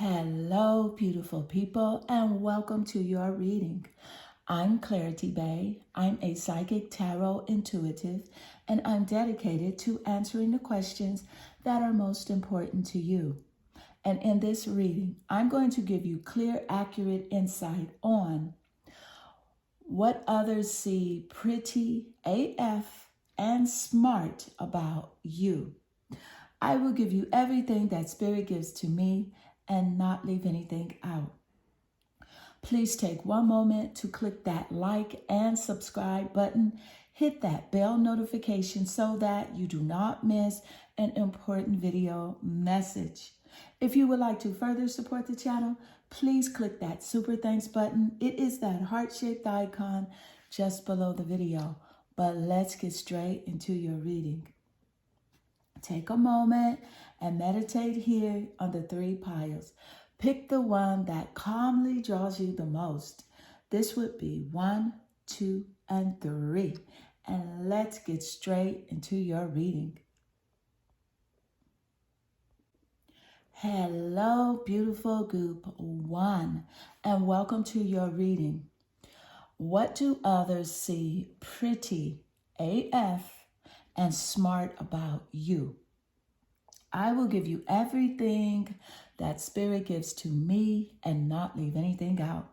Hello, beautiful people, and welcome to your reading. I'm Clarity Bay. I'm a psychic tarot intuitive, and I'm dedicated to answering the questions that are most important to you. And in this reading, I'm going to give you clear, accurate insight on what others see pretty AF and smart about you. I will give you everything that Spirit gives to me and not leave anything out. Please take one moment to click that like and subscribe button. Hit that bell notification so that you do not miss an important video message. If you would like to further support the channel, please click that super thanks button. It is that heart-shaped icon just below the video. But let's get straight into your reading. Take a moment and meditate here on the three piles. Pick the one that calmly draws you the most. This would be 1, 2, and 3. And let's get straight into your reading. Hello, beautiful group 1, and welcome to your reading. What do others see pretty AF and smart about you? I will give you everything that Spirit gives to me and not leave anything out.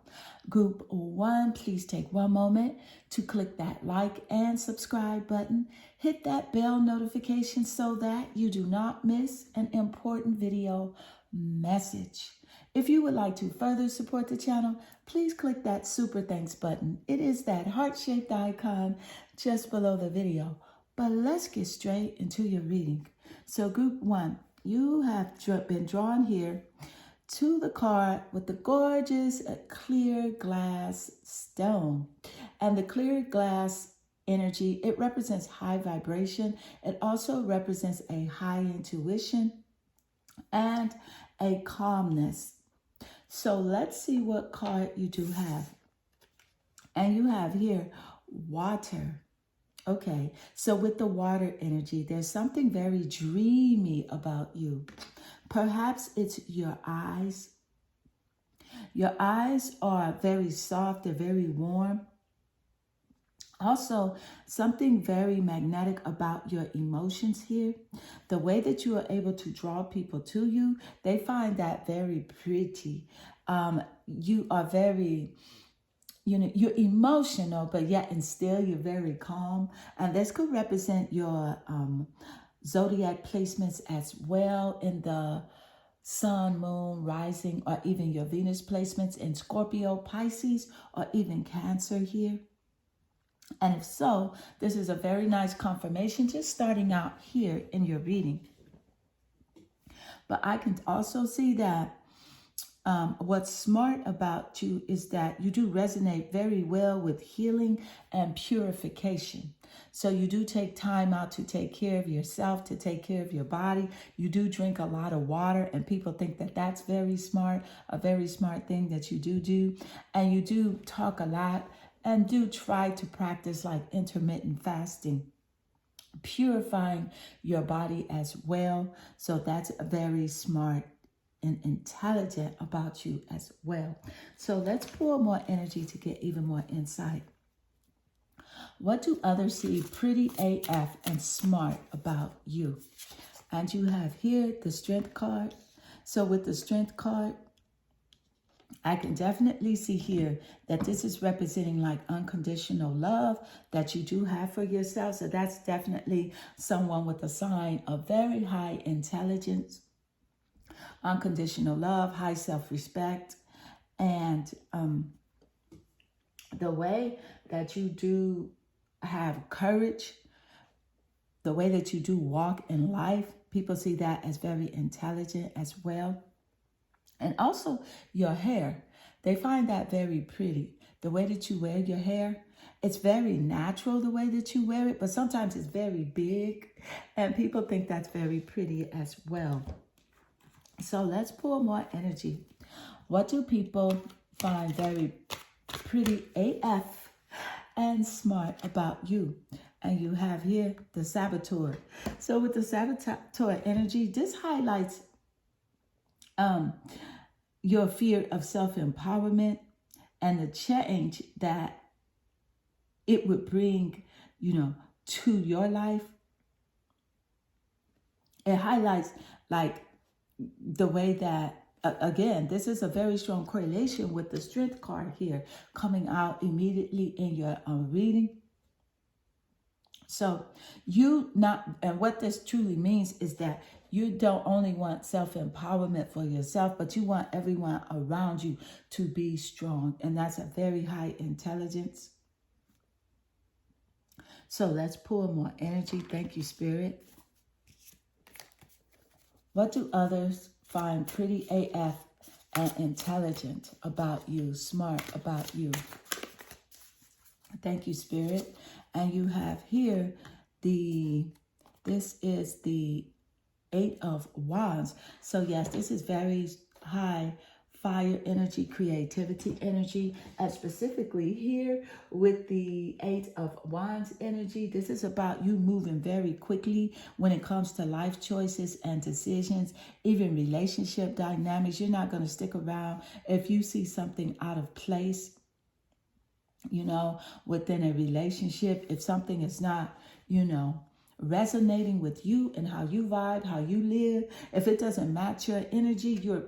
Group 1, please take one moment to click that like and subscribe button. Hit that bell notification so that you do not miss an important video message. If you would like to further support the channel, please click that super thanks button. It is that heart-shaped icon just below the video. But let's get straight into your reading. So group 1, you have been drawn here to the card with the gorgeous clear glass stone. And the clear glass energy, it represents high vibration. It also represents a high intuition and a calmness. So let's see what card you do have. And you have here water. Okay, so with the water energy, there's something very dreamy about you. Perhaps it's your eyes. Your eyes are very soft, they're very warm. Also, something very magnetic about your emotions here. The way that you are able to draw people to you, they find that very pretty. You are very... you're emotional, but yet and still you're very calm. And this could represent your zodiac placements as well in the sun, moon, rising, or even your Venus placements in Scorpio, Pisces, or even Cancer here. And if so, this is a very nice confirmation just starting out here in your reading. But I can also see that what's smart about you is that you do resonate very well with healing and purification. So you do take time out to take care of yourself, to take care of your body. You do drink a lot of water, and people think that that's very smart, a very smart thing that you do. And you do talk a lot and do try to practice like intermittent fasting, purifying your body as well. So that's very smart and intelligent about you as well. So let's pour more energy to get even more insight. What do others see pretty AF and smart about you? And you have here the Strength card. So with the Strength card, I can definitely see here that this is representing like unconditional love that you do have for yourself. So that's definitely someone with a sign of very high intelligence, unconditional love, high self-respect, and the way that you do have courage, the way that you do walk in life, people see that as very intelligent as well. And also your hair, they find that very pretty. The way that you wear your hair, it's very natural the way that you wear it, but sometimes it's very big, and people think that's very pretty as well. So let's pour more energy. What do people find very pretty AF and smart about you? And you have here the Saboteur. So with the Saboteur energy, this highlights your fear of self-empowerment and the change that it would bring, to your life. It highlights like the way that, again, this is a very strong correlation with the strength card here coming out immediately in your reading. So and what this truly means is that you don't only want self-empowerment for yourself, but you want everyone around you to be strong. And that's a very high intelligence. So let's pull more energy. Thank you, Spirit. What do others find pretty AF and intelligent about you, smart about you? Thank you, Spirit. And you have here this is the 8 of Wands. So yes, this is very high fire energy, creativity energy, and specifically here with the 8 of Wands energy, this is about you moving very quickly when it comes to life choices and decisions, even relationship dynamics. You're not going to stick around if you see something out of place, within a relationship. If something is not, resonating with you and how you vibe, how you live, if it doesn't match your energy, you're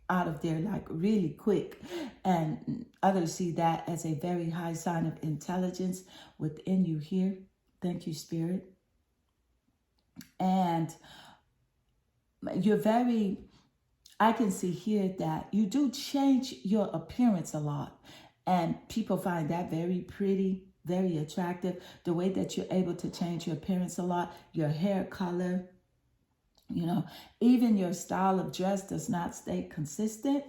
out of there like really quick. And others see that as a very high sign of intelligence within you here. Thank you, Spirit. And I can see here that you do change your appearance a lot. And people find that very pretty, very attractive. The way that you're able to change your appearance a lot, your hair color, even your style of dress does not stay consistent.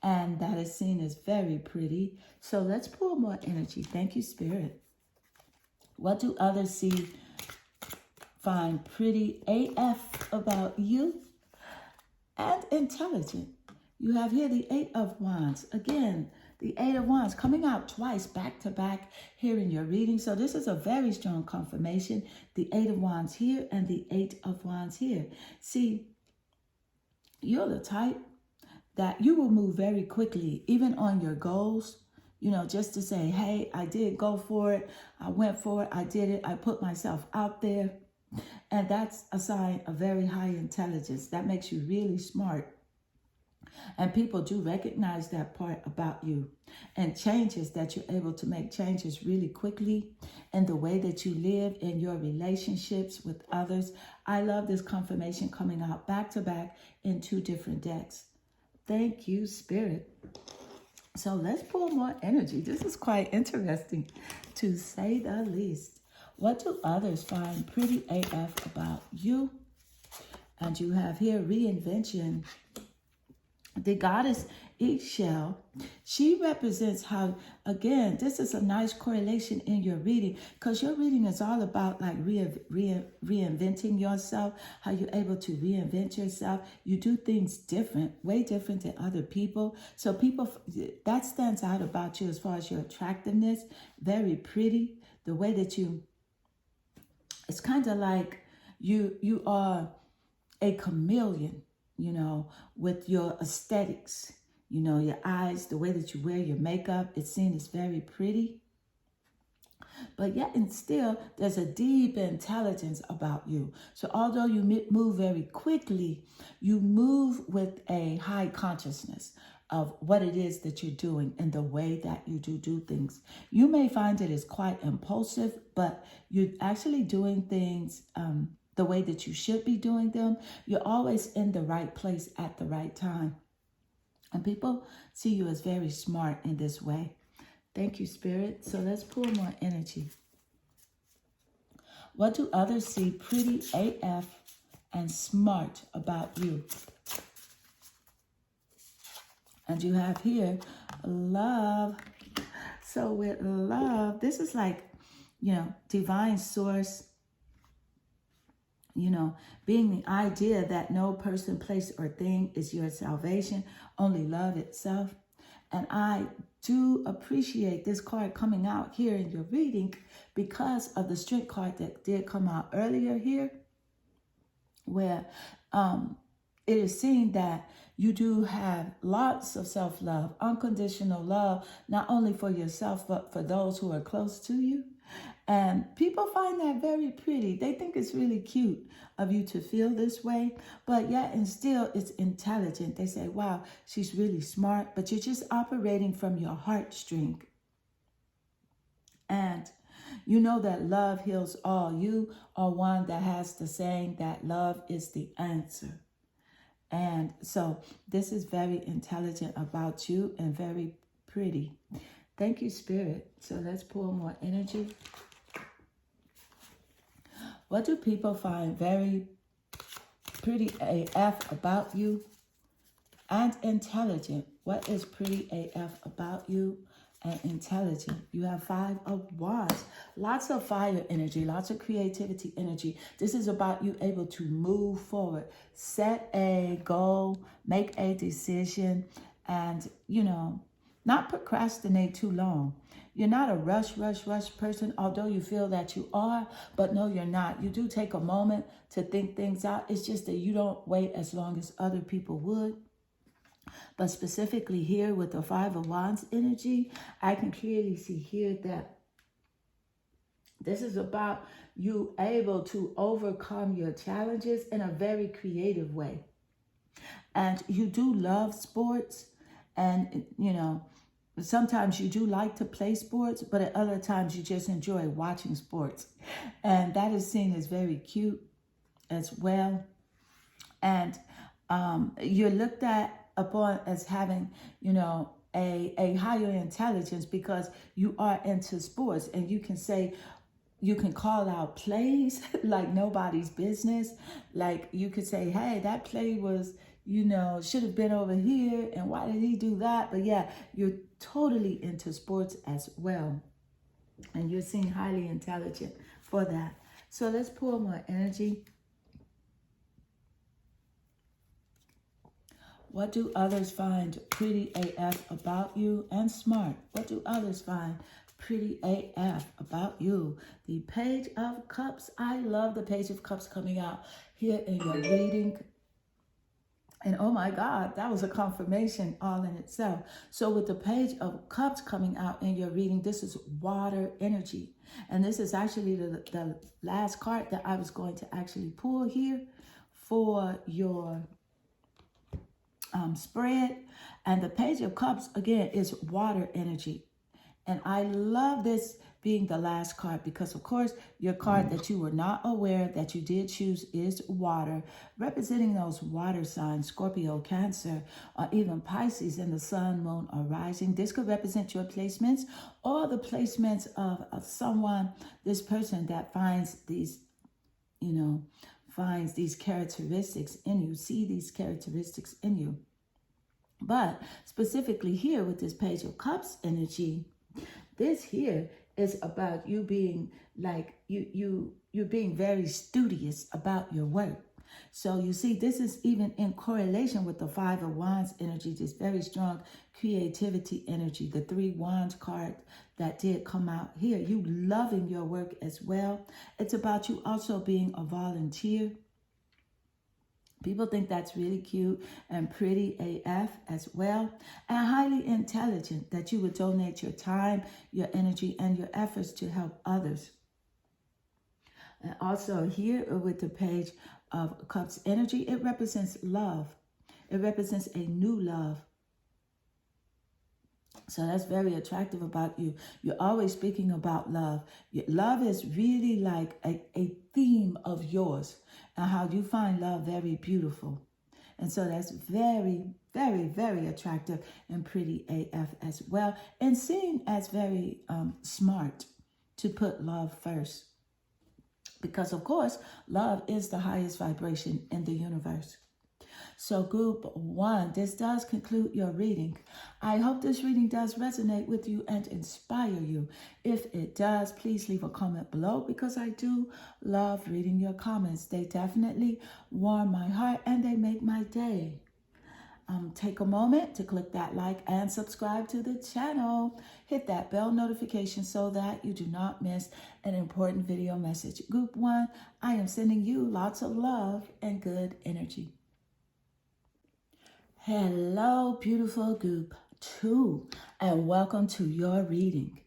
And that is seen as very pretty. So let's pull more energy. Thank you, Spirit. What do others find pretty AF about you and intelligent? You have here the 8 of Wands. Again, the 8 of Wands coming out twice back to back here in your reading. So this is a very strong confirmation. The 8 of Wands here and the 8 of Wands here. See, you're the type that you will move very quickly, even on your goals, just to say, hey, I did go for it. I went for it. I did it. I put myself out there. And that's a sign of very high intelligence. That makes you really smart. And people do recognize that part about you, and changes that you're able to make changes really quickly in the way that you live in your relationships with others. I love this confirmation coming out back to back in 2 different decks. Thank you, Spirit. So let's pull more energy. This is quite interesting, to say the least. What do others find pretty AF about you? And you have here reinvention. The goddess Eggshell, she represents how, again, this is a nice correlation in your reading, because your reading is all about like reinventing yourself, how you're able to reinvent yourself. You do things different, way different than other people. So that stands out about you as far as your attractiveness. Very pretty. The way that it's kind of like you are a chameleon, with your aesthetics, your eyes, the way that you wear your makeup, it's seen as very pretty. But yet and still, there's a deep intelligence about you. So although you move very quickly, you move with a high consciousness of what it is that you're doing and the way that you do things. You may find it is quite impulsive, but you're actually doing things the way that you should be doing them. You're always in the right place at the right time. And people see you as very smart in this way. Thank you, Spirit. So let's pull more energy. What do others see pretty AF and smart about you? And you have here love. So with love, this is like, divine source, being the idea that no person, place, or thing is your salvation, only love itself. And I do appreciate this card coming out here in your reading because of the strength card that did come out earlier here, where it is seen that you do have lots of self-love, unconditional love, not only for yourself, but for those who are close to you. And people find that very pretty. They think it's really cute of you to feel this way, but yet and still it's intelligent. They say, wow, she's really smart, but you're just operating from your heartstring. And you know that love heals all. You are one that has the saying that love is the answer. And so this is very intelligent about you and very pretty. Thank you, Spirit. So let's pull more energy. What do people find very pretty AF about you and intelligent? What is pretty AF about you and intelligent? You have 5 of Wands. Lots of fire energy, lots of creativity energy. This is about you able to move forward, set a goal, make a decision, and, you know, not procrastinate too long. You're not a rush person, although you feel that you are, but no, you're not. You do take a moment to think things out. It's just that you don't wait as long as other people would. But specifically here with the 5 of Wands energy, I can clearly see here that this is about you able to overcome your challenges in a very creative way. And you do love sports, and, you know, sometimes you do like to play sports, but at other times you just enjoy watching sports. And that is seen as very cute as well. And you're looked upon as having, you know, a higher intelligence because you are into sports, and you can say, you can call out plays like nobody's business. Like you could say, hey, that play was, you know, should have been over here, and why did he do that? But yeah, you're totally into sports as well. And you're seen highly intelligent for that. So let's pull more energy. What do others find pretty AF about you and smart? What do others find pretty AF about you? The Page of Cups. I love the Page of Cups coming out here in your reading. And oh my God, that was a confirmation all in itself. So with the Page of Cups coming out in your reading, this is water energy. And this is actually the last card that I was going to actually pull here for your spread. And the Page of Cups, again, is water energy. And I love this being the last card because, of course, your card that you were not aware that you did choose is water, representing those water signs, Scorpio, Cancer, or even Pisces in the sun, moon, or rising. This could represent your placements or the placements of someone, this person that finds these, you know, finds these characteristics in you, see these characteristics in you. But specifically here with this Page of Cups energy, this here is about you being like, you're being very studious about your work. So you see, this is even in correlation with the 5 of Wands energy, this very strong creativity energy, the 3 Wands card that did come out here. You loving your work as well. It's about you also being a volunteer. People think that's really cute and pretty AF as well. And highly intelligent that you would donate your time, your energy, and your efforts to help others. And also here with the Page of Cups energy, it represents love. It represents a new love. So that's very attractive about you. You're always speaking about love. Love is really like a theme of yours and how you find love very beautiful. And so that's very, very, very attractive and pretty AF as well. And seen as very smart to put love first. Because, of course, love is the highest vibration in the universe. So group 1, this does conclude your reading. I hope this reading does resonate with you and inspire you. If it does, please leave a comment below because I do love reading your comments. They definitely warm my heart and they make my day. Take a moment to click that like and subscribe to the channel. Hit that bell notification so that you do not miss an important video message. Group 1, I am sending you lots of love and good energy. Hello, beautiful group 2, and welcome to your reading.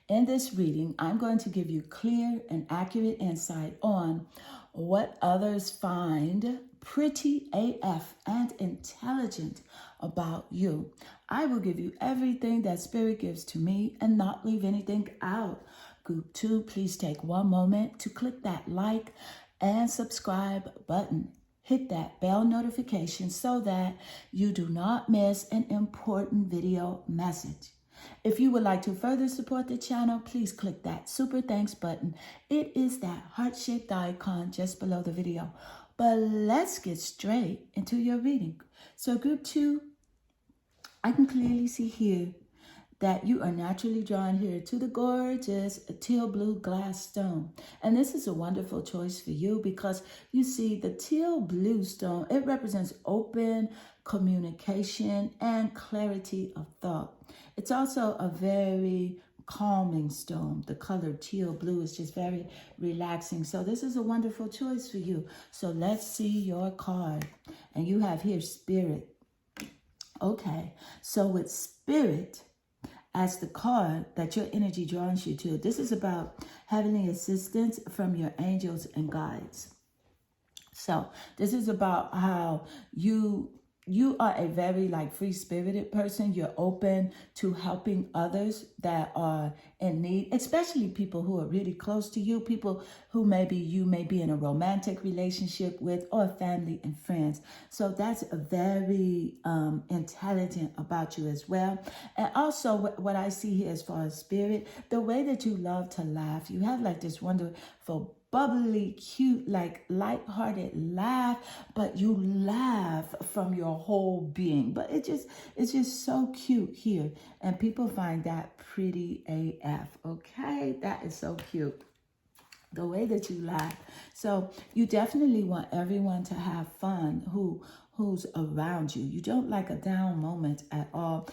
In this reading, I'm going to give you clear and accurate insight on what others find pretty AF and intelligent about you. I will give you everything that Spirit gives to me and not leave anything out. Group 2, please take one moment to click that like and subscribe button. Hit that bell notification so that you do not miss an important video message. If you would like to further support the channel, please click that super thanks button. It is that heart-shaped icon just below the video. But let's get straight into your reading. So group 2, I can clearly see here that you are naturally drawn here to the gorgeous teal blue glass stone. And this is a wonderful choice for you because you see the teal blue stone, it represents open communication and clarity of thought. It's also a very calming stone. The color teal blue is just very relaxing. So this is a wonderful choice for you. So let's see your card. And you have here Spirit. Okay, so with Spirit as the card that your energy draws you to, this is about heavenly assistance from your angels and guides. So this is about how you are a very free-spirited person. You're open to helping others that are in need, especially people who are really close to you, people who you may be in a romantic relationship with, or family and friends. So that's a very intelligent about you as well. And also what I see here as far as Spirit, the way that you love to laugh, you have this wonderful bubbly, cute, light-hearted laugh, but you laugh from your whole being. But it's just so cute here. And people find that pretty AF, okay? That is so cute. The way that you laugh. So you definitely want everyone to have fun who's around you. You don't like a down moment at all.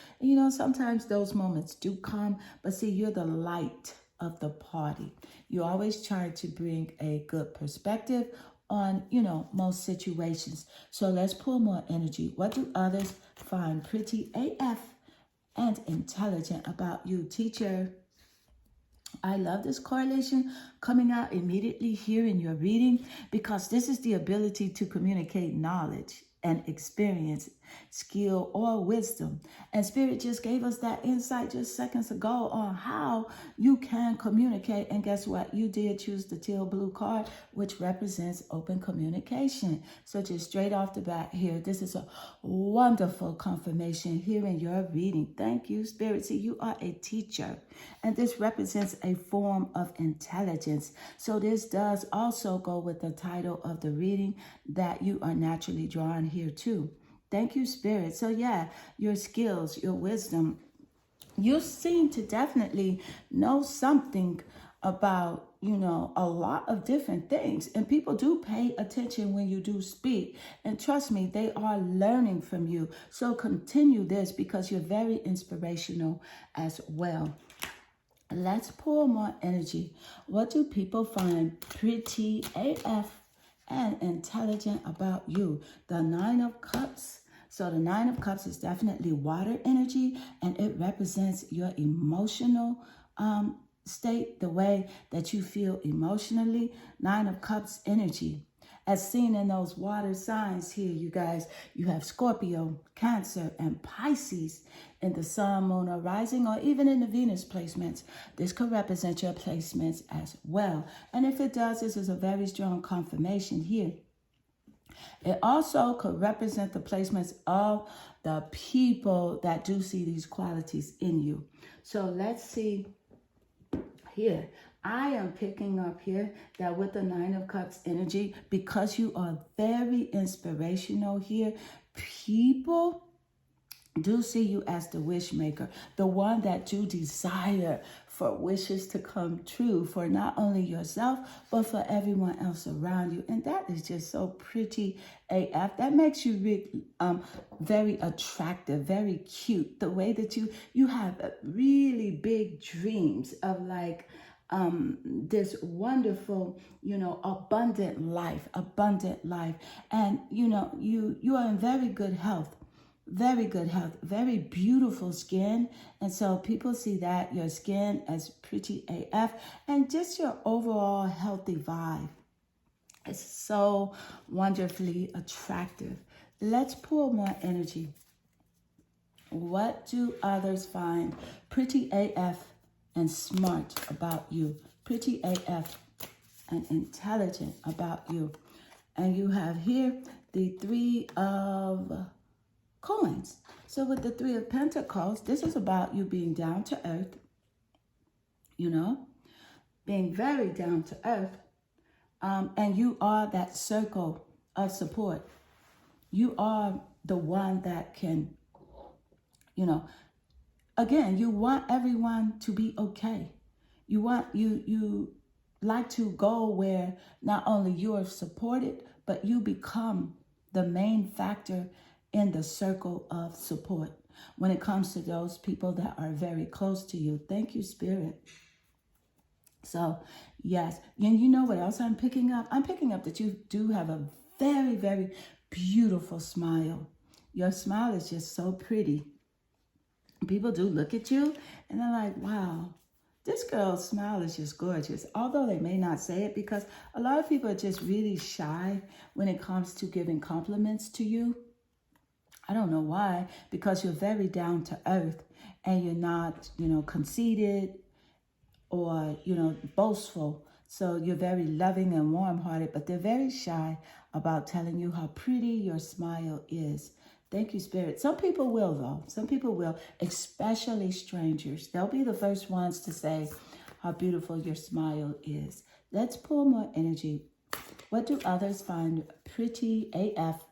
Sometimes those moments do come, but see, you're the light of the party. You always try to bring a good perspective on, most situations. So let's pull more energy. What do others find pretty AF and intelligent about you, teacher? I love this correlation coming out immediately here in your reading because this is the ability to communicate knowledge and experience, skill, or wisdom. And Spirit just gave us that insight just seconds ago on how you can communicate. And guess what? You did choose the teal blue card, which represents open communication. So just straight off the bat here, this is a wonderful confirmation here in your reading. Thank you, Spirit. See, you are a teacher, and this represents a form of intelligence. So this does also go with the title of the reading, that you are naturally drawn here too. Thank you, Spirit. So yeah, your skills, your wisdom, you seem to definitely know something about, a lot of different things. And people do pay attention when you do speak. And trust me, they are learning from you. So continue this because you're very inspirational as well. Let's pull more energy. What do people find pretty AF and intelligent about you? The Nine of Cups. So the Nine of Cups is definitely water energy, and it represents your emotional state, the way that you feel emotionally. Nine of Cups energy. As seen in those water signs here, you guys, you have Scorpio, Cancer, and Pisces in the sun, moon, or rising, or even in the Venus placements. This could represent your placements as well. And if it does, this is a very strong confirmation here. It also could represent the placements of the people that do see these qualities in you. So let's see here. I am picking up here that with the Nine of Cups energy, because you are very inspirational here, people do see you as the wish maker, the one that you desire for wishes to come true for not only yourself, but for everyone else around you. And that is just so pretty AF. That makes you very attractive, very cute. The way that you have really big dreams of this wonderful, abundant life. And, you are in very good health. very good health, very beautiful skin. And so people see that, your skin as pretty AF, and just your overall healthy vibe. It's so wonderfully attractive. Let's pull more energy. What do others find pretty AF and smart about you? Pretty AF and intelligent about you. And you have here the Three of Coins. So with the Three of Pentacles, this is about you being down to earth, you know, being very down to earth. And you are that circle of support. You are the one that can, you know, again, you want everyone to be okay. You like to go where not only you are supported, but you become the main factor in the circle of support when it comes to those people that are very close to you. Thank you, Spirit. So, yes. And you know what else I'm picking up? I'm picking up that you do have a very, very beautiful smile. Your smile is just so pretty. People do look at you and they're like, wow, this girl's smile is just gorgeous. Although they may not say it, because a lot of people are just really shy when it comes to giving compliments to you. I don't know why, because you're very down to earth and you're not, you know, conceited or, you know, boastful. So you're very loving and warm-hearted, but they're very shy about telling you how pretty your smile is. Thank you, Spirit. Some people will, though. Some people will, especially strangers. They'll be the first ones to say how beautiful your smile is. Let's pull more energy. What do others find pretty AF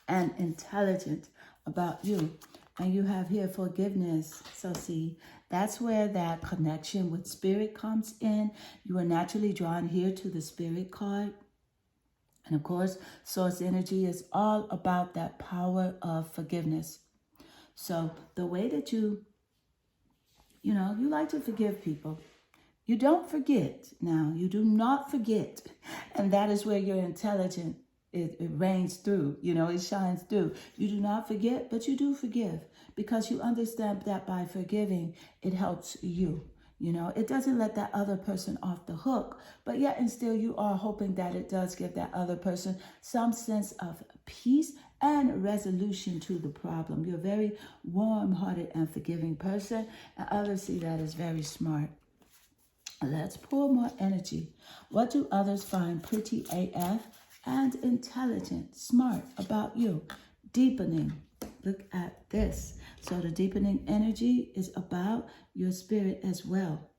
and intelligent about you? And you have here forgiveness. So see, that's where that connection with Spirit comes in. You are naturally drawn here to the Spirit card. And of course, source energy is all about that power of forgiveness. So the way that you like to forgive people. You don't forget. Now, you do not forget. And that is where your intelligence, it reigns through, it shines through. You do not forget, but you do forgive, because you understand that by forgiving, it helps you. It doesn't let that other person off the hook, but yet and still you are hoping that it does give that other person some sense of peace and resolution to the problem. You're a very warm-hearted and forgiving person, and others see that as very smart. Let's pull more energy. What do others find pretty AF and intelligent, smart about you? Deepening. Look at this. So the deepening energy is about your spirit as well.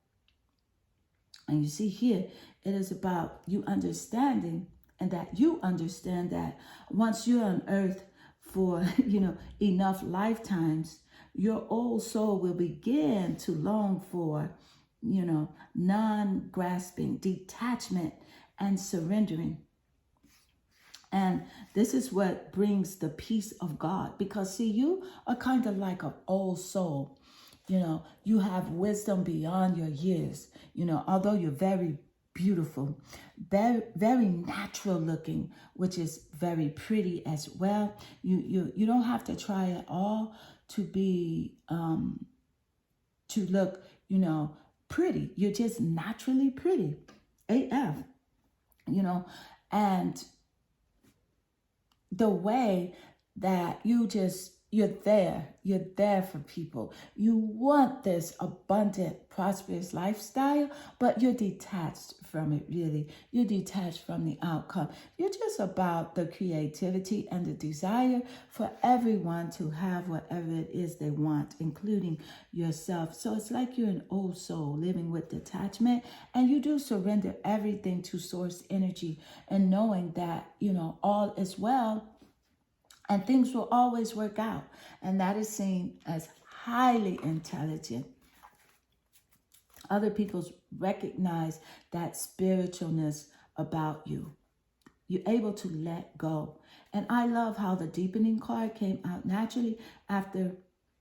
And you see here, it is about you understanding, and that you understand that once you're on earth for, enough lifetimes, your old soul will begin to long for, non-grasping, detachment, and surrendering. And this is what brings the peace of God. Because, see, you are kind of like an old soul. You have wisdom beyond your years. Although you're very beautiful, very, very natural looking, which is very pretty as well. You don't have to try at all to be, to look, pretty. You're just naturally pretty. AF, and the way that you're there for people. You want this abundant, prosperous lifestyle, but you're detached from it, really. You're detached from the outcome. You're just about the creativity and the desire for everyone to have whatever it is they want, including yourself. So it's like you're an old soul living with detachment, and you do surrender everything to source energy, and knowing that, all is well, and things will always work out. And that is seen as highly intelligent. Other people recognize that spiritualness about you. You're able to let go. And I love how the deepening card came out naturally after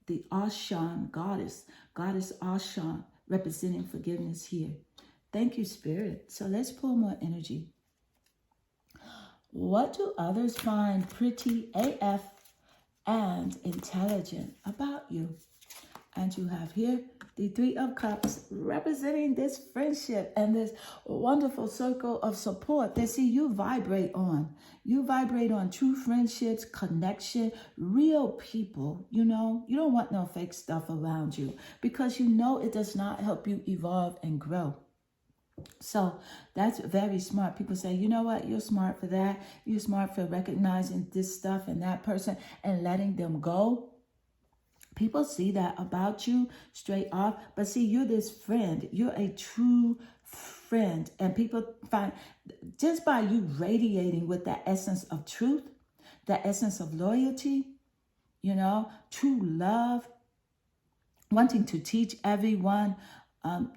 the Ashan goddess Ashan, representing forgiveness here. Thank you, Spirit. So let's pull more energy. What do others find pretty AF and intelligent about you. And you have here the Three of Cups representing this friendship and this wonderful circle of support that, see, you vibrate on. You vibrate on true friendships, connection, real people. You know, you don't want no fake stuff around you because you know it does not help you evolve and grow. So that's very smart. People say, you know what, you're smart for that. You're smart for recognizing this stuff and that person and letting them go. People see that about you straight off. But see, you're this friend. You're a true friend. And people find, just by you radiating with that essence of truth, that essence of loyalty, you know, true love, wanting to teach everyone,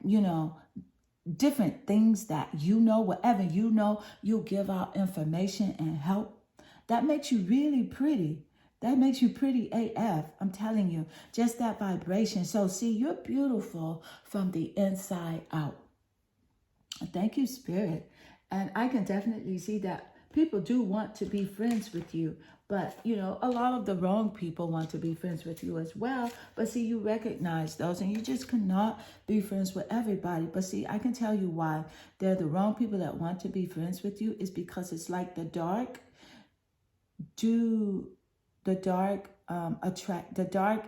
you know, different things that you know, whatever you know, you'll give out information and help. That makes you really pretty. That makes you pretty AF. I'm telling you, just that vibration. So see, you're beautiful from the inside out. Thank you, Spirit. And I can definitely see that people do want to be friends with you. But, you know, a lot of the wrong people want to be friends with you as well. But see, you recognize those and you just cannot be friends with everybody. But see, I can tell you why they're the wrong people that want to be friends with you is because it's like the dark. The dark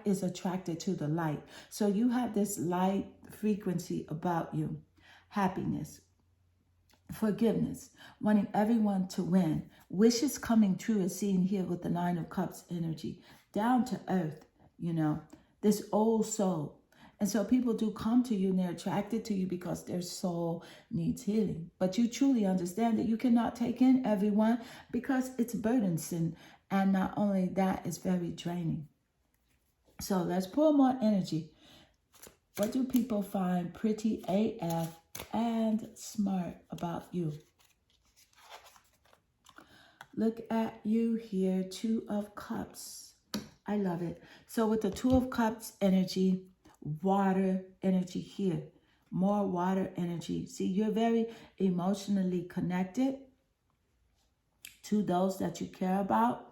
is attracted to the light. So you have this light frequency about you. Happiness, forgiveness, wanting everyone to win, wishes coming true as seen here with the Nine of Cups energy, down to earth, you know, this old soul. And so people do come to you and they're attracted to you because their soul needs healing. But you truly understand that you cannot take in everyone because it's burdensome. And not only that, it's very draining. So let's pour more energy. What do people find pretty AF and smart about you? Look at you here, Two of Cups. I love it. So with the Two of Cups energy, water energy here, more water energy. See, you're very emotionally connected to those that you care about.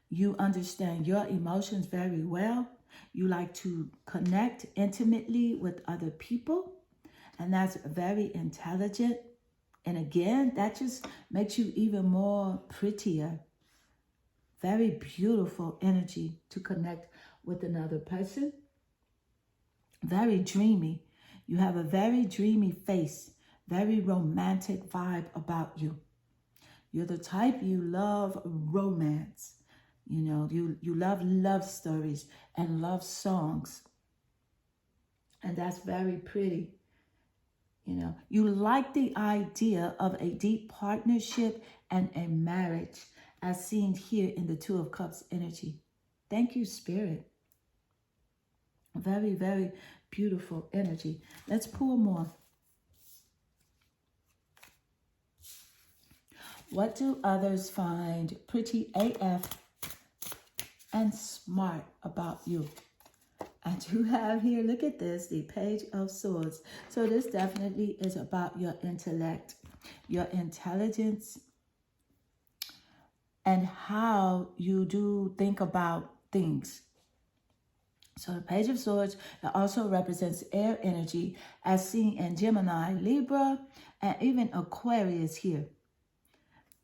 You understand your emotions very well. You like to connect intimately with other people. And that's very intelligent. And again, that just makes you even more prettier. Very beautiful energy to connect with another person. Very dreamy. You have a very dreamy face. Very romantic vibe about you. You're the type you love romance. You know, you love love stories and love songs. And that's very pretty. You know, you like the idea of a deep partnership and a marriage as seen here in the Two of Cups energy. Thank you, Spirit. Very, very beautiful energy. Let's pour more. What do others find pretty AF and smart about you? And you have here, look at this, the Page of Swords. So this definitely is about your intellect, your intelligence, and how you do think about things. So the Page of Swords, it also represents air energy as seen in Gemini, Libra, and even Aquarius here.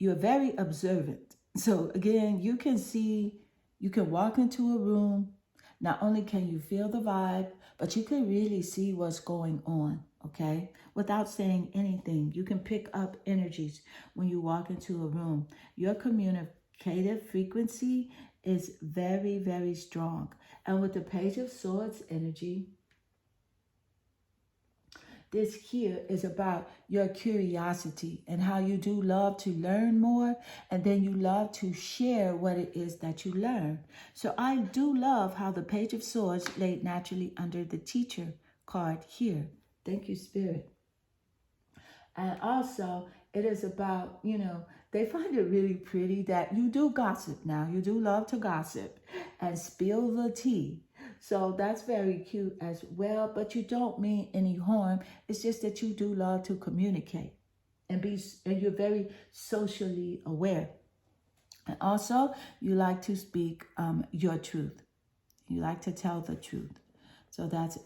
You're very observant. So again, you can see, you can walk into a room. Not only can you feel the vibe, but you can really see what's going on, okay? Without saying anything, you can pick up energies when you walk into a room. Your communicative frequency is very, very strong. And with the Page of Swords energy, this here is about your curiosity and how you do love to learn more, and then you love to share what it is that you learn. So I do love how the Page of Swords laid naturally under the Teacher card here. Thank you, Spirit. And also, it is about, you know, they find it really pretty that you do gossip now. You do love to gossip and spill the tea. So that's very cute as well, but you don't mean any harm. It's just that you do love to communicate and you're very socially aware. And also, you like to speak your truth. You like to tell the truth. So that's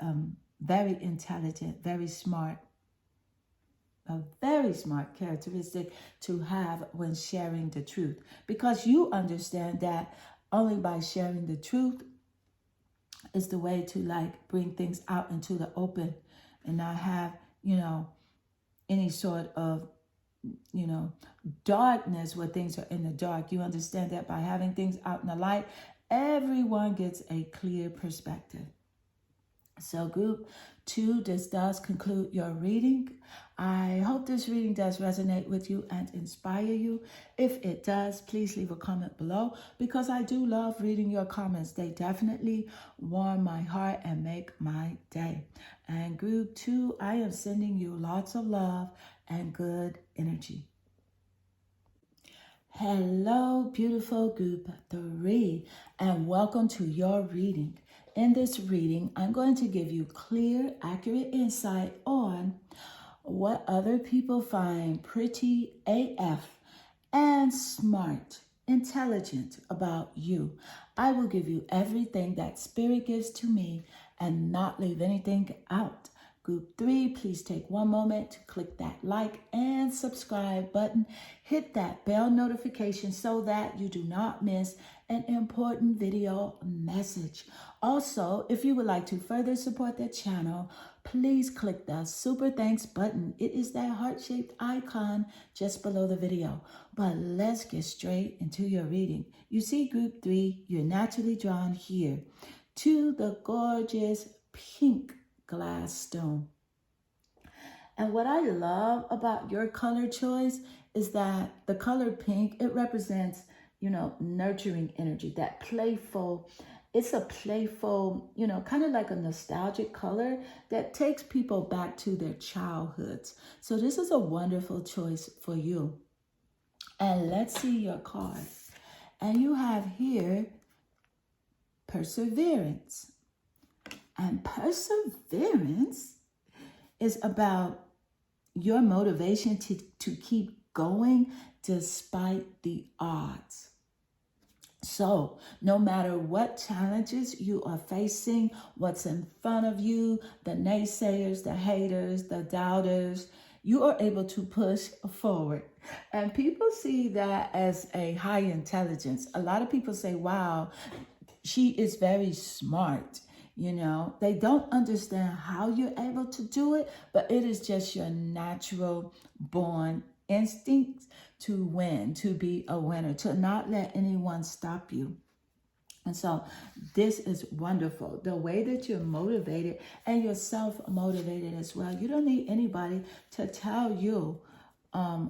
very intelligent, very smart, a very smart characteristic to have when sharing the truth. Because you understand that only by sharing the truth is the way to like bring things out into the open and not have, any sort of, darkness where things are in the dark. You understand that by having things out in the light, everyone gets a clear perspective. So group 2, this does conclude your reading. I hope this reading does resonate with you and inspire you. If it does, please leave a comment below because I do love reading your comments. They definitely warm my heart and make my day. And group 2, I am sending you lots of love and good energy. Hello, beautiful group 3, and welcome to your reading. In this reading, I'm going to give you clear, accurate insight on what other people find pretty AF and smart, intelligent about you. I will give you everything that Spirit gives to me and not leave anything out. Group 3, please take one moment to click that like and subscribe button. Hit that bell notification so that you do not miss an important video message. Also, if you would like to further support the channel, please click the super thanks button. It is that heart-shaped icon just below the video. But let's get straight into your reading. You see, group 3, you're naturally drawn here to the gorgeous pink glass stone. And what I love about your color choice is that the color pink, it represents, nurturing energy, that playful, it's a playful, kind of like a nostalgic color that takes people back to their childhoods. So this is a wonderful choice for you. And let's see your card. And you have here perseverance. And perseverance is about your motivation to keep going despite the odds. So no matter what challenges you are facing, what's in front of you, the naysayers, the haters, the doubters, you are able to push forward. And people see that as a high intelligence. A lot of people say, wow, she is very smart. They don't understand how you're able to do it, but it is just your natural born instinct to win, to be a winner, to not let anyone stop you. And so this is wonderful. The way that you're motivated and you're self-motivated as well. You don't need anybody to tell you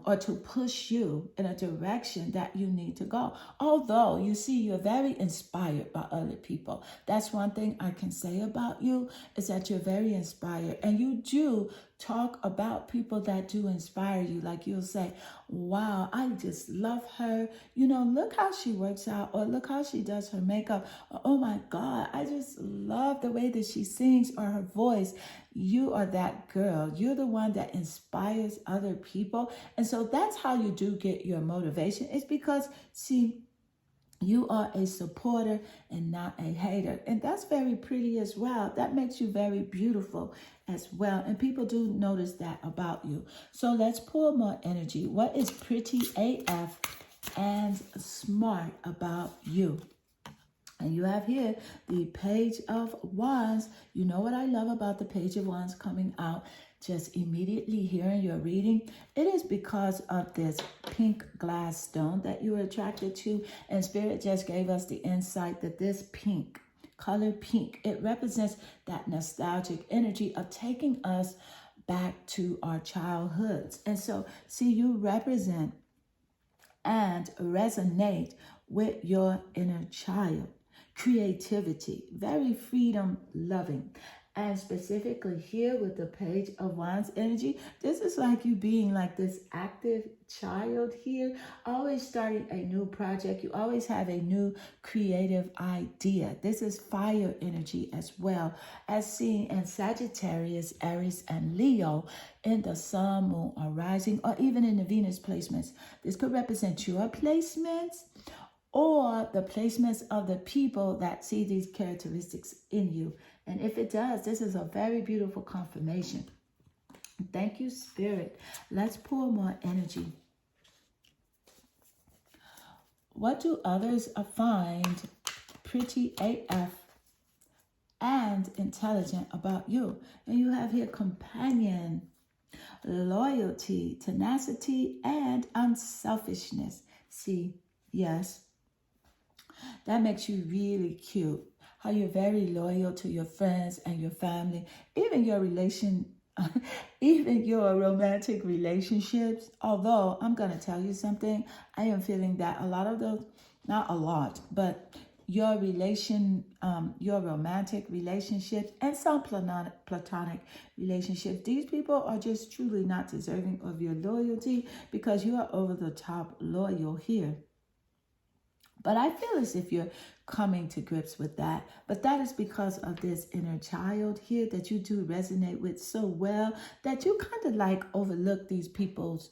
or to push you in a direction that you need to go. Although, you see, you're very inspired by other people. That's one thing I can say about you, is that you're very inspired. And you do talk about people that do inspire you. Like you'll say, wow, I just love her. Look how she works out, or look how she does her makeup. Or, oh my God, I just love the way that she sings, or her voice. You are that girl. You're the one that inspires other people. And so that's how you do get your motivation. It's because, see, you are a supporter and not a hater. And that's very pretty as well. That makes you very beautiful as well. And people do notice that about you. So let's pull more energy. What is pretty AF and smart about you? And you have here the Page of Wands. You know what I love about the Page of Wands coming out just immediately here in your reading? It is because of this pink glass stone that you were attracted to. And Spirit just gave us the insight that this pink, color pink, it represents that nostalgic energy of taking us back to our childhoods. And so, see, you represent and resonate with your inner child. Creativity, very freedom loving. And specifically here with the Page of Wands energy, this is like you being like this active child here, always starting a new project. You always have a new creative idea. This is fire energy as well, as seen in Sagittarius, Aries, and Leo in the Sun, Moon, or Rising, or even in the Venus placements. This could represent your placements or the placements of the people that see these characteristics in you. And if it does, this is a very beautiful confirmation. Thank you, Spirit. Let's pour more energy. What do others find pretty AF and intelligent about you? And you have here companion, loyalty, tenacity, and unselfishness. See, yes, that makes you really cute. How you're very loyal to your friends and your family, even your even your romantic relationships. Although I'm going to tell you something, I am feeling that a lot of those, not a lot, but your romantic relationships and some platonic relationships, these people are just truly not deserving of your loyalty because you are over the top loyal here. But I feel as if you're coming to grips with that. But that is because of this inner child here that you do resonate with so well that you kind of like overlook these people's,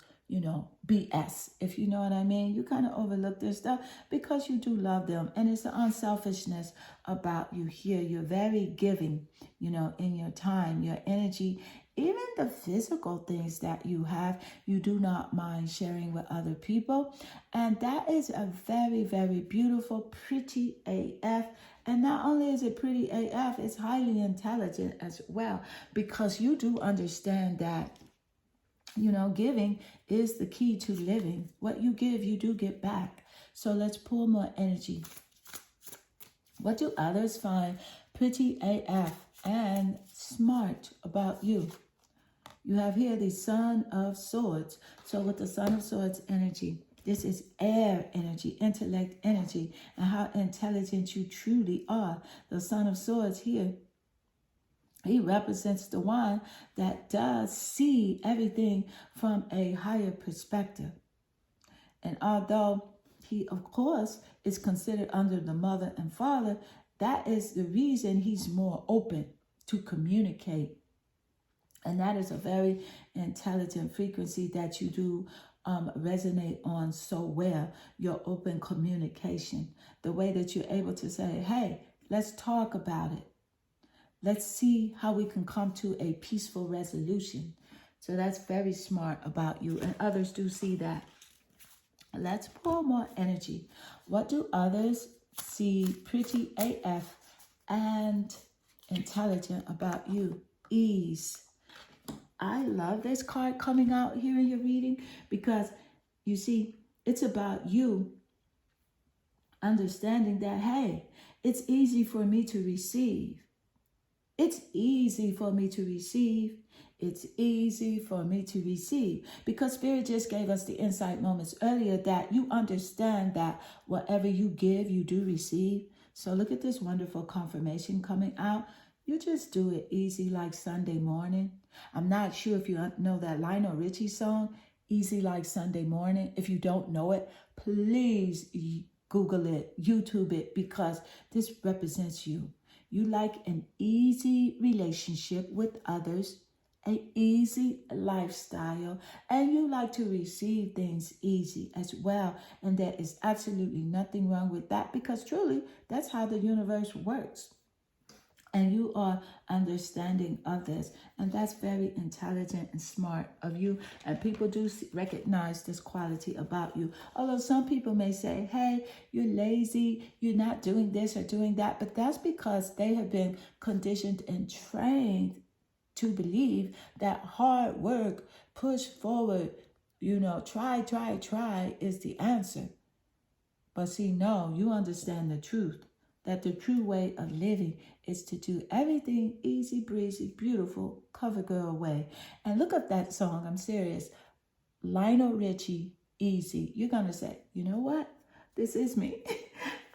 BS, if you know what I mean. You kind of overlook their stuff because you do love them. And it's the unselfishness about you here. You're very giving, in your time, your energy, even the physical things that you have, you do not mind sharing with other people. And that is a very, very beautiful, pretty AF. And not only is it pretty AF, it's highly intelligent as well, because you do understand that, giving is the key to living. What you give, you do get back. So let's pull more energy. What do others find pretty AF and smart about you? You have here the Son of Swords. So with the Son of Swords energy, this is air energy, intellect energy, and how intelligent you truly are. The Son of Swords here, he represents the one that does see everything from a higher perspective. And although he, of course, is considered under the mother and father, that is the reason he's more open to communicate. And that is a very intelligent frequency that you do resonate on so well, your open communication. The way that you're able to say, hey, let's talk about it. Let's see how we can come to a peaceful resolution. So that's very smart about you, and others do see that. Let's pour more energy. What do others see pretty AF and intelligent about you? Ease. I love this card coming out here in your reading because, you see, it's about you understanding that, hey, it's easy for me to receive. It's easy for me to receive. It's easy for me to receive. Because Spirit just gave us the insight moments earlier that you understand that whatever you give, you do receive. So look at this wonderful confirmation coming out. You just do it easy like Sunday morning. I'm not sure if you know that Lionel Richie song, Easy Like Sunday Morning. If you don't know it, please Google it, YouTube it, because this represents you. You like an easy relationship with others, an easy lifestyle, and you like to receive things easy as well. And there is absolutely nothing wrong with that, because truly, that's how the universe works. And you are understanding of this. And that's very intelligent and smart of you. And people do recognize this quality about you. Although some people may say, hey, you're lazy, you're not doing this or doing that. But that's because they have been conditioned and trained to believe that hard work, push forward, try is the answer. But see, no, you understand the truth. That the true way of living is to do everything easy breezy, beautiful, cover girl way. And look up that song, I'm serious. Lionel Richie, Easy. You're going to say, you know what? This is me.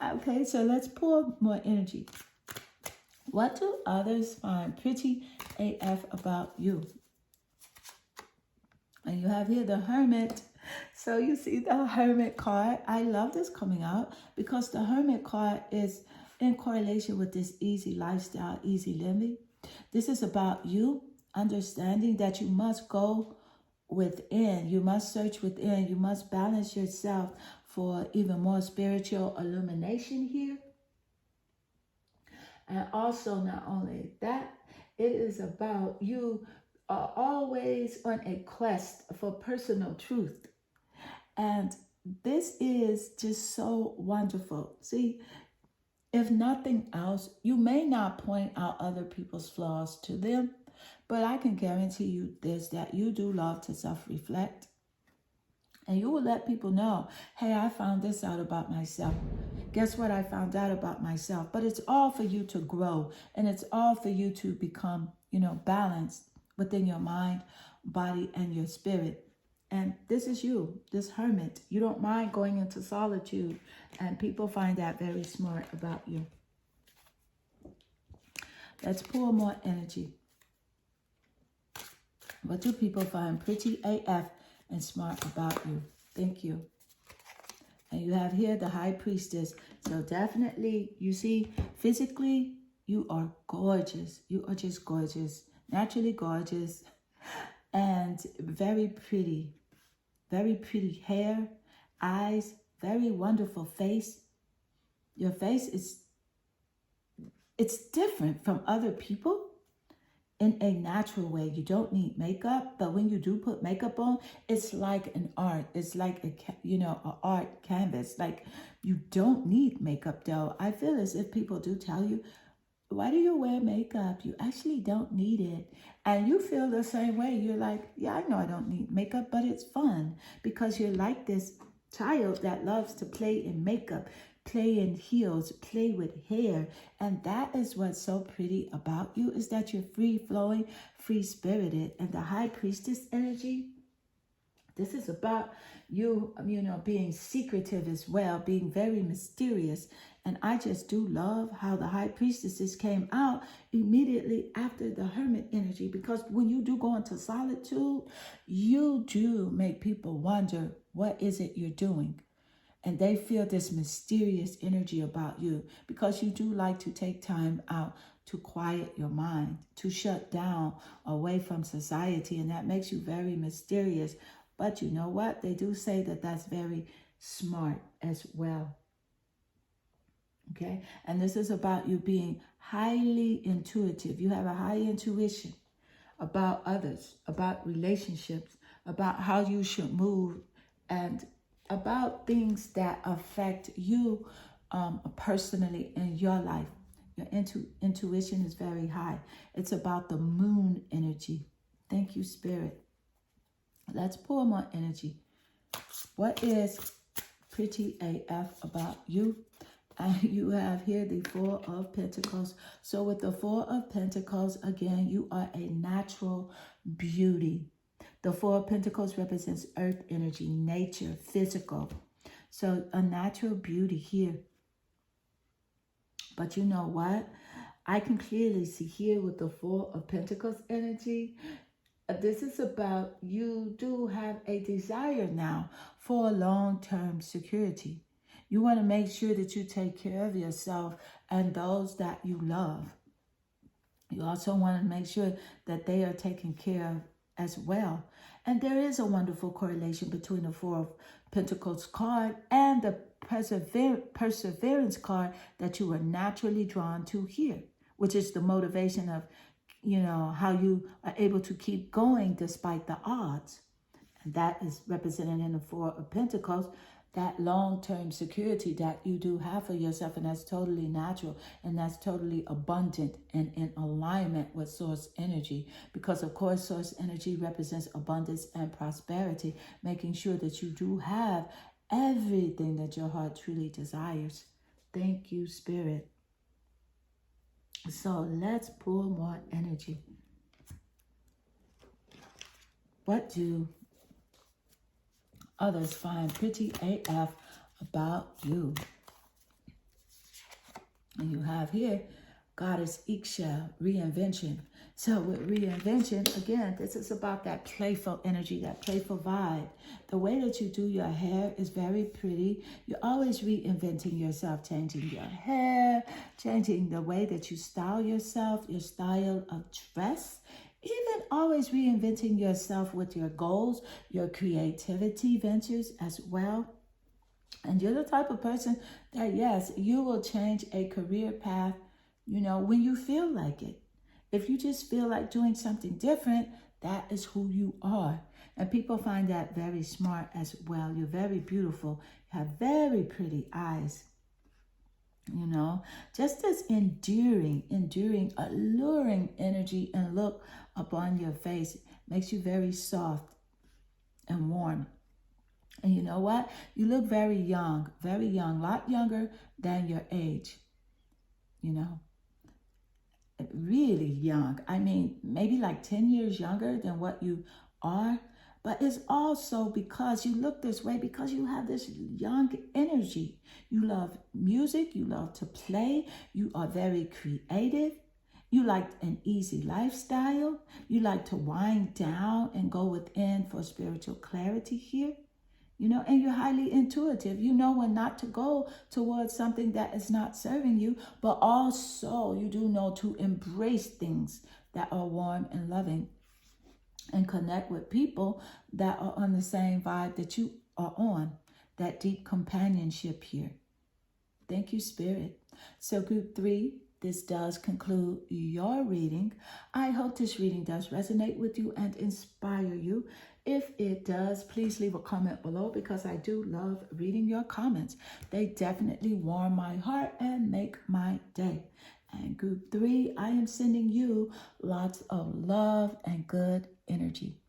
Okay, so let's pour more energy. What do others find pretty AF about you? And you have here the Hermit. So you see the Hermit card. I love this coming out because the Hermit card is in correlation with this easy lifestyle, easy living. This is about you understanding that you must go within. You must search within. You must balance yourself for even more spiritual illumination here. And also, not only that, it is about you are always on a quest for personal truth. And this is just so wonderful. See, if nothing else, you may not point out other people's flaws to them, but I can guarantee you this, that you do love to self-reflect. And you will let people know, hey, I found this out about myself. Guess what? I found out about myself. But it's all for you to grow. And it's all for you to become, balanced within your mind, body, and your spirit. And this is you, this hermit. You don't mind going into solitude. And people find that very smart about you. Let's pull more energy. What do people find pretty AF and smart about you? Thank you. And you have here the High Priestess. So definitely, you see, physically, you are gorgeous. You are just gorgeous. Naturally gorgeous. And very pretty. Very pretty hair, eyes, very wonderful face. Your face it's different from other people in a natural way. You don't need makeup, but when you do put makeup on, it's like an art. It's like an art canvas. Like, you don't need makeup though. I feel as if people do tell you, why do you wear makeup? You actually don't need it. And you feel the same way. You're like, yeah, I know I don't need makeup, but it's fun because you're like this child that loves to play in makeup, play in heels, play with hair. And that is what's so pretty about you, is that you're free-flowing, free-spirited. And the High Priestess energy, this is about you, being secretive as well, being very mysterious. And I just do love how the High Priestesses came out immediately after the Hermit energy, because when you do go into solitude, you do make people wonder, what is it you're doing? And they feel this mysterious energy about you because you do like to take time out to quiet your mind, to shut down away from society. And that makes you very mysterious. But you know what? They do say that that's very smart as well. Okay? And this is about you being highly intuitive. You have a high intuition about others, about relationships, about how you should move, and about things that affect you personally in your life. Your intuition is very high. It's about the moon energy. Thank you, Spirit. Let's pull more energy. What is pretty AF about you? And you have here the Four of Pentacles. So with the Four of Pentacles, again, you are a natural beauty. The Four of Pentacles represents earth energy, nature, physical. So a natural beauty here. But you know what? I can clearly see here with the Four of Pentacles energy, this is about you do have a desire now for long-term security. You want to make sure that you take care of yourself and those that you love. You also want to make sure that they are taken care of as well. And there is a wonderful correlation between the Four of Pentacles card and the perseverance card that you are naturally drawn to here, which is the motivation of, how you are able to keep going despite the odds. And that is represented in the Four of Pentacles, that long-term security that you do have for yourself. And that's totally natural. And that's totally abundant and in alignment with source energy. Because, of course, source energy represents abundance and prosperity, making sure that you do have everything that your heart truly desires. Thank you, Spirit. So let's pull more energy. What do others find pretty AF about you? And you have here Goddess Iksha, reinvention. So with reinvention, again, this is about that playful energy, that playful vibe. The way that you do your hair is very pretty. You're always reinventing yourself, changing your hair, changing the way that you style yourself, your style of dress, even always reinventing yourself with your goals, your creativity ventures as well. And you're the type of person that, yes, you will change a career path, when you feel like it. If you just feel like doing something different, that is who you are. And people find that very smart as well. You're very beautiful. You have very pretty eyes. Just this enduring, alluring energy and look upon your face makes you very soft and warm. And you know what? You look very young, a lot younger than your age, really young. I mean, maybe like 10 years younger than what you are. But it's also because you look this way, because you have this young energy. You love music, you love to play, you are very creative. You like an easy lifestyle. You like to wind down and go within for spiritual clarity here. And you're highly intuitive. You know when not to go towards something that is not serving you, but also you do know to embrace things that are warm and loving and connect with people that are on the same vibe that you are on, that deep companionship here. Thank you, Spirit. So group 3, this does conclude your reading. I hope this reading does resonate with you and inspire you. If it does, please leave a comment below because I do love reading your comments. They definitely warm my heart and make my day. And group 3, I am sending you lots of love and good energy.